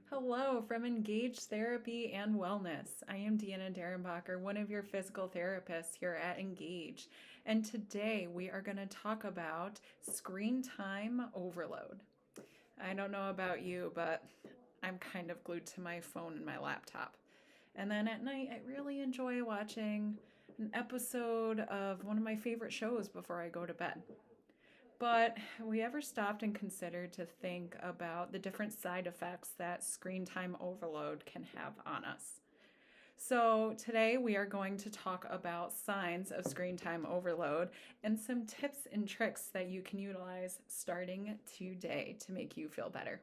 Hello from Engage Therapy and Wellness. I am Deanna Derenbacher, one of your physical therapists here at Engage. And today we are going to talk about screen time overload. I don't know about you, but I'm kind of glued to my phone and my laptop. And then at night, I really enjoy watching an episode of one of my favorite shows before I go to bed. But have we ever stopped and considered to think about the different side effects that screen time overload can have on us? So, today we are going to talk about signs of screen time overload and some tips and tricks that you can utilize starting today to make you feel better.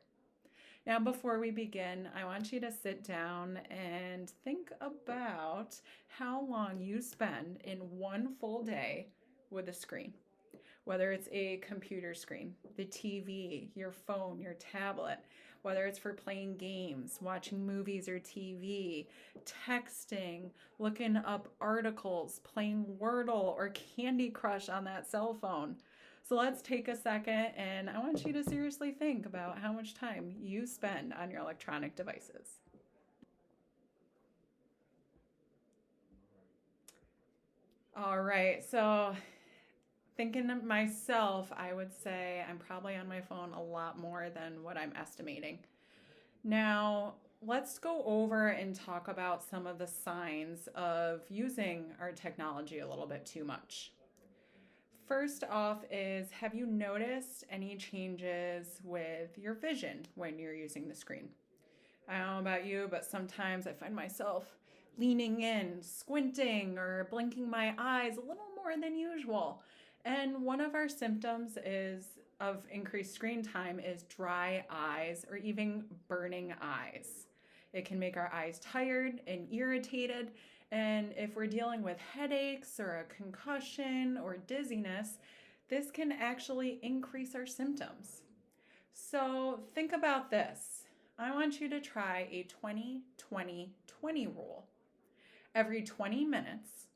Now, before we begin, I want you to sit down and think about how long you spend in one full day with a screen. Whether it's a computer screen, the TV, your phone, your tablet, whether it's for playing games, watching movies or TV, texting, looking up articles, playing Wordle or Candy Crush on that cell phone. So let's take a second and I want you to seriously think about how much time you spend on your electronic devices. All right, so thinking of myself, I would say I'm probably on my phone a lot more than what I'm estimating. Now, let's go over and talk about some of the signs of using our technology a little bit too much. First off is, have you noticed any changes with your vision when you're using the screen? I don't know about you, but sometimes I find myself leaning in, squinting, or blinking my eyes a little more than usual. And one of our symptoms is of increased screen time is dry eyes or even burning eyes. It can make our eyes tired and irritated. And if we're dealing with headaches or a concussion or dizziness, this can actually increase our symptoms. So think about this. I want you to try a 20-20-20 rule. Every 20 minutes,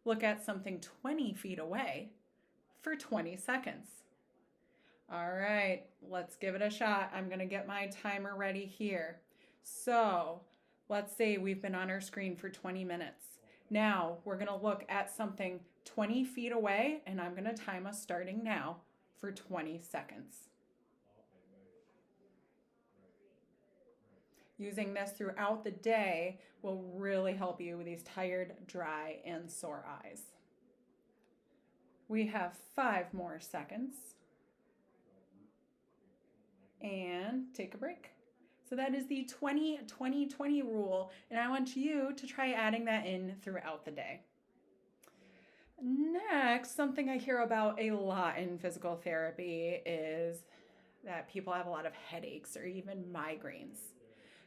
look at something 20 feet away for 20 seconds. All right, let's give it a shot. I'm going to get my timer ready here. So let's say we've been on our screen for 20 minutes. Now we're going to look at something 20 feet away, and I'm going to time us starting now for 20 seconds. Using this throughout the day will really help you with these tired, dry, and sore eyes. We have 5 more seconds. And take a break. So that is the 20-20-20 rule, and I want you to try adding that in throughout the day. Next, something I hear about a lot in physical therapy is that people have a lot of headaches or even migraines.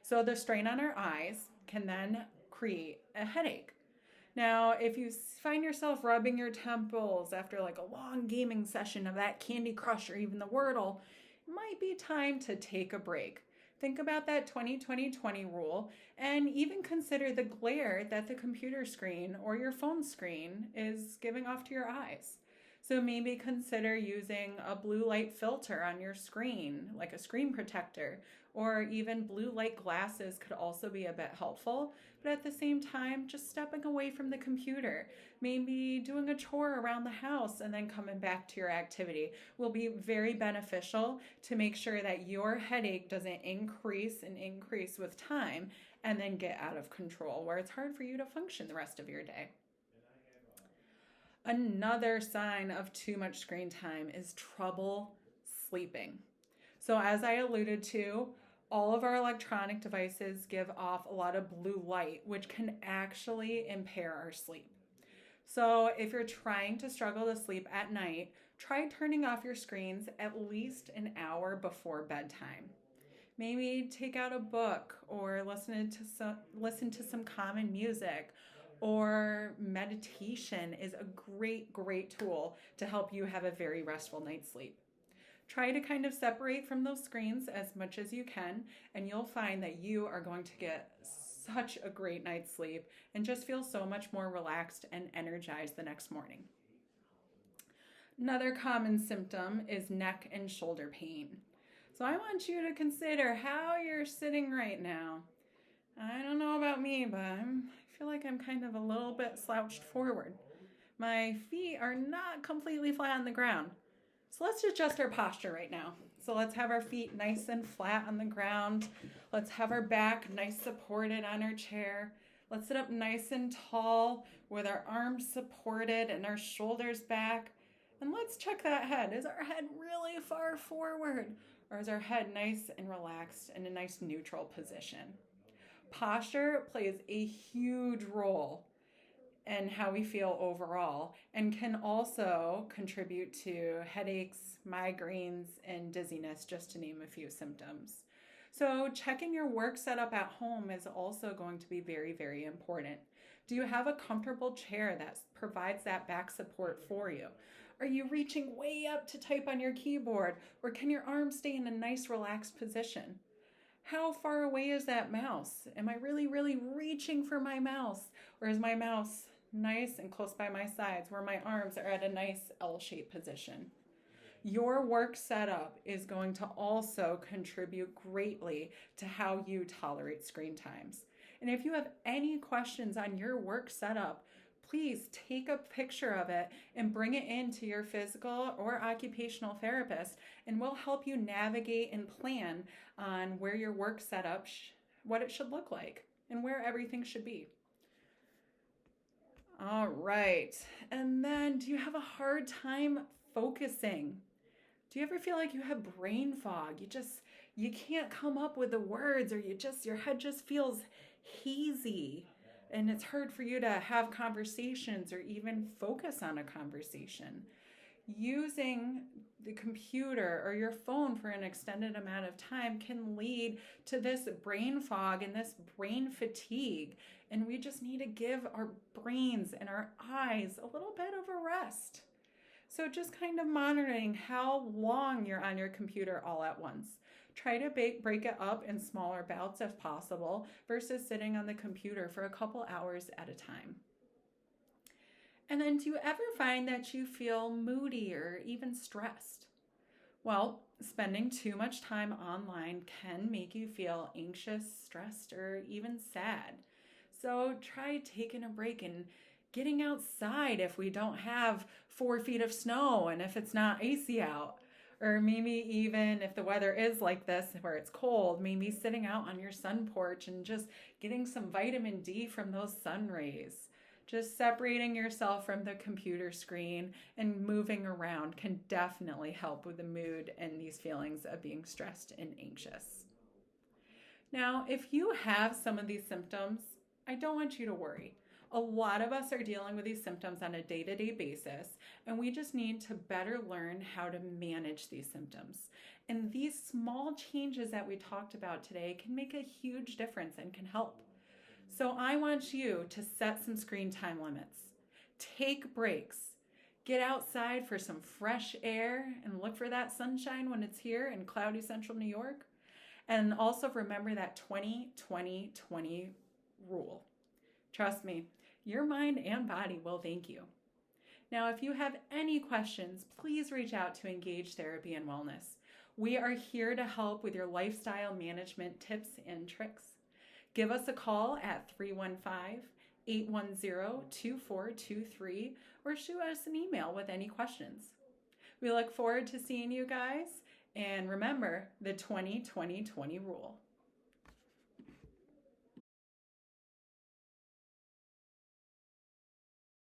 So the strain on our eyes can then create a headache. Now, if you find yourself rubbing your temples after like a long gaming session of that Candy Crush or even the Wordle, it might be time to take a break. Think about that 20-20-20 rule and even consider the glare that the computer screen or your phone screen is giving off to your eyes. So maybe consider using a blue light filter on your screen, like a screen protector, or even blue light glasses could also be a bit helpful. But at the same time, just stepping away from the computer, maybe doing a chore around the house and then coming back to your activity will be very beneficial to make sure that your headache doesn't increase and increase with time and then get out of control where it's hard for you to function the rest of your day. Another sign of too much screen time is trouble sleeping. So as I alluded to, all of our electronic devices give off a lot of blue light, which can actually impair our sleep. So if you're trying to struggle to sleep at night, try turning off your screens at least an hour before bedtime. Maybe take out a book or listen to some calming music, or meditation is a great tool to help you have a very restful night's sleep. Try to kind of separate from those screens as much as you can, and you'll find that you are going to get such a great night's sleep and just feel so much more relaxed and energized the next morning. Another common symptom is neck and shoulder pain. So I want you to consider how you're sitting right now. I don't know about me, but I feel like I'm kind of a little bit slouched forward. My feet are not completely flat on the ground. So let's adjust our posture right now. So let's have our feet nice and flat on the ground. Let's have our back nice supported on our chair. Let's sit up nice and tall with our arms supported and our shoulders back. And let's check that head. Is our head really far forward? Or is our head nice and relaxed in a nice neutral position? Posture plays a huge role in how we feel overall and can also contribute to headaches, migraines, and dizziness, just to name a few symptoms. So checking your work setup at home is also going to be very, very important. Do you have a comfortable chair that provides that back support for you? Are you reaching way up to type on your keyboard, or can your arms stay in a nice relaxed position? How far away is that mouse? Am I really, really reaching for my mouse? Or is my mouse nice and close by my sides where my arms are at a nice L-shaped position? Your work setup is going to also contribute greatly to how you tolerate screen times. And if you have any questions on your work setup, please take a picture of it and bring it into your physical or occupational therapist, and we'll help you navigate and plan on where your work setup, what it should look like, and where everything should be. All right. And then, do you have a hard time focusing? Do you ever feel like you have brain fog? You can't come up with the words, or your head just feels hazy, and it's hard for you to have conversations or even focus on a conversation. Using the computer or your phone for an extended amount of time can lead to this brain fog and this brain fatigue. And we just need to give our brains and our eyes a little bit of a rest. So just kind of monitoring how long you're on your computer all at once. Try to break it up in smaller bouts if possible versus sitting on the computer for a couple hours at a time. And then, do you ever find that you feel moody or even stressed? Well, spending too much time online can make you feel anxious, stressed, or even sad. So try taking a break and getting outside if we don't have 4 feet of snow and if it's not icy out. Or maybe even if the weather is like this where it's cold, maybe sitting out on your sun porch and just getting some vitamin D from those sun rays. Just separating yourself from the computer screen and moving around can definitely help with the mood and these feelings of being stressed and anxious. Now, if you have some of these symptoms, I don't want you to worry. A lot of us are dealing with these symptoms on a day-to-day basis, and we just need to better learn how to manage these symptoms. And these small changes that we talked about today can make a huge difference and can help. So I want you to set some screen time limits. Take breaks. Get outside for some fresh air and look for that sunshine when it's here in cloudy central New York. And also remember that 20-20-20 rule. Trust me, your mind and body will thank you. Now, if you have any questions, please reach out to Engage Therapy and Wellness. We are here to help with your lifestyle management tips and tricks. Give us a call at 315-810-2423 or shoot us an email with any questions. We look forward to seeing you guys, and remember the 20-20-20 rule.